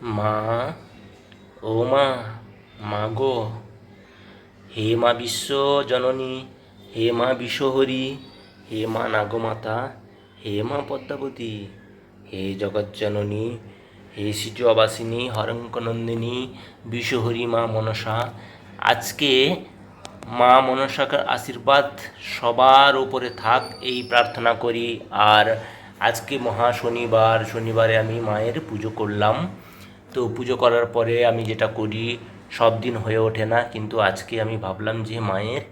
মা, ও মা, মা গো, হে মা বিশ্ব জননী, হে মা বিশ্বহরি, হে মা নাগমাতা, হে মা পদ্মাবতী, হে জগজ্জননী, হে সিজুয়াবাসিনী, হরঙ্কনন্দিনী, বিশ্বহরি মা মনসা। আজকে মা মনসার আশীর্বাদ সবার উপরে থাক এই প্রার্থনা করি। আর আজকে মহা শনিবার, শনিবারে আমি মায়ের পুজো করলাম। তো পুজো করার পরে আমি যেটা করি, সব দিন হয়ে ওঠে না, কিন্তু আজকে আমি ভাবলাম যে মায়ের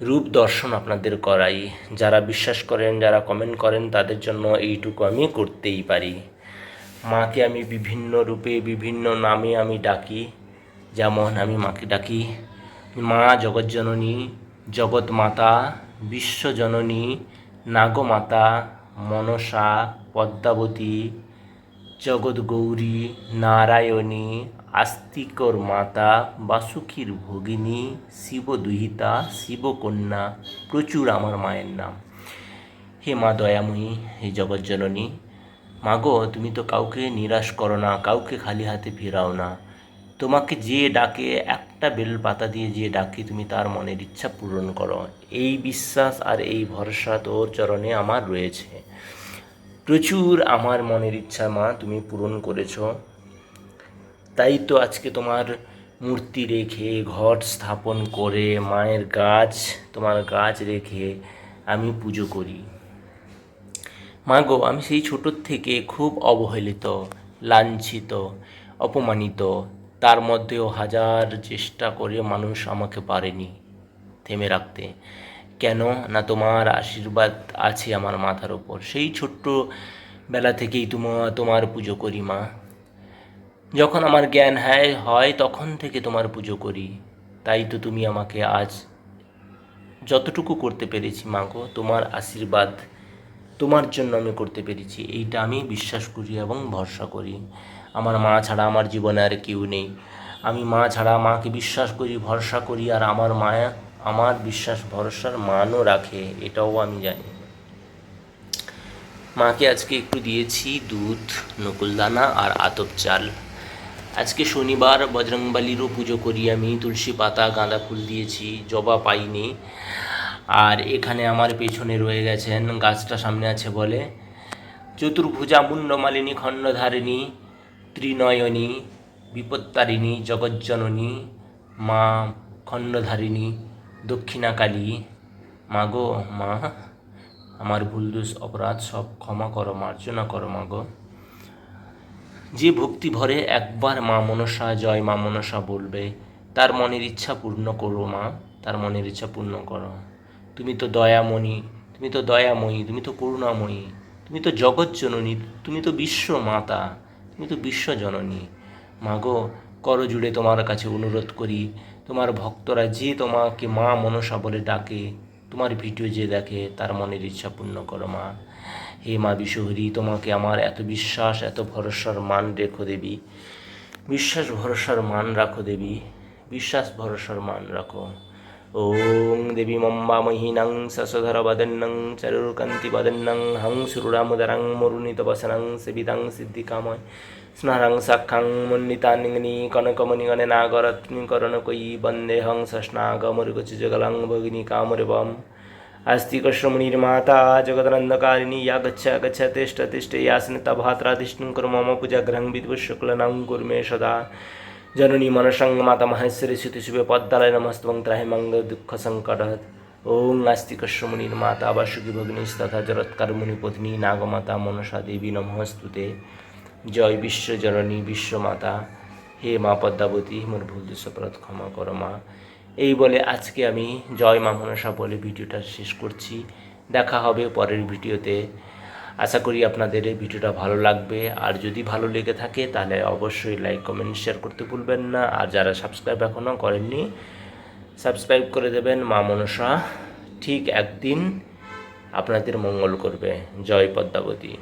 রূপ দর্শন আপনাদের করাই। যারা বিশ্বাস করেন, যারা কমেন্ট করেন, তাদের জন্য এইটুকু আমি করতেই পারি। মাকে আমি বিভিন্ন রূপে, বিভিন্ন নামে আমি ডাকি। যেমন আমি মাকে ডাকি মা জগজ্জননী, জগৎমাতা, বিশ্বজননী, নাগমাতা, মনসা, পদ্মাবতী, জগৎগৌরী, নারায়ণী, আস্তিকর মাতা, বাসুকীর ভগিনী, শিবদুহিতা, শিবকন্যা, প্রচুর আমার মায়ের নাম। হে মা দয়াময়ী, হে জগজ্জননী, মাগো তুমি তো কাউকে নিরাশ করো না, কাউকে খালি হাতে ফেরাও না। তোমাকে যে ডাকে, একটা বেলপাতা দিয়ে যে ডাকে, তুমি তার মনের ইচ্ছা পূরণ করো। এই বিশ্বাস আর এই ভরসা তোর চরণে আমার রয়েছে। প্রচুর আমার মনের ইচ্ছা মা তুমি পূরণ করেছ। তাই তো আজকে তোমার মূর্তি রেখে, ঘট স্থাপন করে, মায়ের গাছ, তোমার গাছ রেখে আমি পুজো করি। মা গো, আমি সেই ছোটোর থেকে খুব অবহেলিত, লাঞ্ছিত, অপমানিত। তার মধ্যেও হাজার চেষ্টা করে মানুষ আমাকে পারেনি থেমে রাখতে। কেন না, তোমার আশীর্বাদ আছে আমার মাথার ওপর। সেই ছোট্ট বেলা থেকেই তোমার পুজো করি মা। যখন আমার জ্ঞান হয় তখন থেকে তোমার পুজো করি। তাই তো তুমি আমাকে আজ যতটুকু করতে পেরেছি মা গো, তোমার আশীর্বাদ, তোমার জন্য আমি করতে পেরেছি, এইটা আমি বিশ্বাস করি এবং ভরসা করি। আমার মা ছাড়া আমার জীবনে আর কেউ নেই। আমি মা ছাড়া, মাকে বিশ্বাস করি, ভরসা করি, আর আমার মায়া আমার বিশ্বাস ভরসার মানও রাখে, এটাও আমি জানি। মাকে আজকে একটু দিয়েছি দুধ, নকুলদানা আর আতপ চাল। আজকে শনিবার, বজরংবলীরও পুজো করি আমি। তুলসী পাতা, গাঁদা ফুল দিয়েছি, জবা পাইনি। আর এখানে আমার পেছনে রয়ে গেছেন, গাছটা সামনে আছে বলে, চতুর্ভুজা মুন্ডমালিনী খণ্ডধারিণী ত্রিনয়নী বিপত্তারিণী জগজ্জননী মা খণ্ডধারিণী দক্ষিণাকালী। মা গো, মা আমার ভুল দোষ অপরাধ সব ক্ষমা করো, মার্জনা করো মা গো। যে ভক্তি ভরে একবার মা মনসা, জয় মা মনসা বলবে, তার মনের ইচ্ছা পূর্ণ করো মা, তার মনের ইচ্ছা পূর্ণ করো। তুমি তো দয়াময়ী, তুমি তো দয়াময়ী, তুমি তো করুণাময়ী, তুমি তো জগজ্জননী, তুমি তো বিশ্ব মাতা, তুমি তো বিশ্বজননী। মাগো, করজুড়ে তোমার কাছে অনুরোধ করি, তোমার ভক্তরা যে তোমাকে মা মনসা বলে ডাকে, তোমার ভিডিও যে দেখে, তার মনের ইচ্ছা পূর্ণ করো মা। হে মা বিশ্বহরি, তোমাকে আমার এত বিশ্বাস, এত ভরসার মান রেখো দেবী। বিশ্বাস ভরসার মান রাখো দেবী, বিশ্বাস ভরসার মান রাখো। ওং দেবী মম্বামহিনাং শশধর বদন্নং চরুর্কান্তি বদন্নং হং সুরামুদরং মরুণিতবসনং সেবিদং সিদ্ধিকাময় স্নারং সাক্ষাং মন্ডিতানিঙ্গনি কনকমণিগণে নাগরত্নিকরণকয়ী বন্দেহং সস্নাগমরুগচুজগলং ভগিনী কামরবম। आस्तिकश्रमणिर्माता जगदनन्दकारिणी या गच्छ तिष्ठ तिष्ठ यासन तभात्राधिष्ठं कुरु मम पूजाग्रहं विद्वशुक्लनं कुरु मे सदा। जननी मनसं माता महेश्वरी श्रुतिशुभे पद्मालय नमस्त्वं त्राहि मङ्गलदुःखसङ्कटहत्। ओं आस्तिकश्रमणिर्माता वासुकी भगिनीस्तथा जरत्कारमुनिपत्नी नागमाता मनसा देवी नमस्तुते। जय विश्वजननी विश्वमाता, হে মা পদ্মাবতী, মোর ভুল দোষ অপরাধ ক্ষমা করো মা। এই বলে আজকে আমি জয় মা মনসা বলে ভিডিওটা শেষ করছি। দেখা হবে পরের ভিডিওতে। আশা করি আপনাদের এই ভিডিওটা ভালো লাগবে। আর যদি ভালো লেগে থাকে তাহলে অবশ্যই লাইক, কমেন্ট, শেয়ার করতে ভুলবেন না। আর যারা সাবস্ক্রাইব এখনও করেননি, সাবস্ক্রাইব করে দেবেন। মা মনসা ঠিক একদিন আপনাদের মঙ্গল করবে। জয় পদ্মাবতী।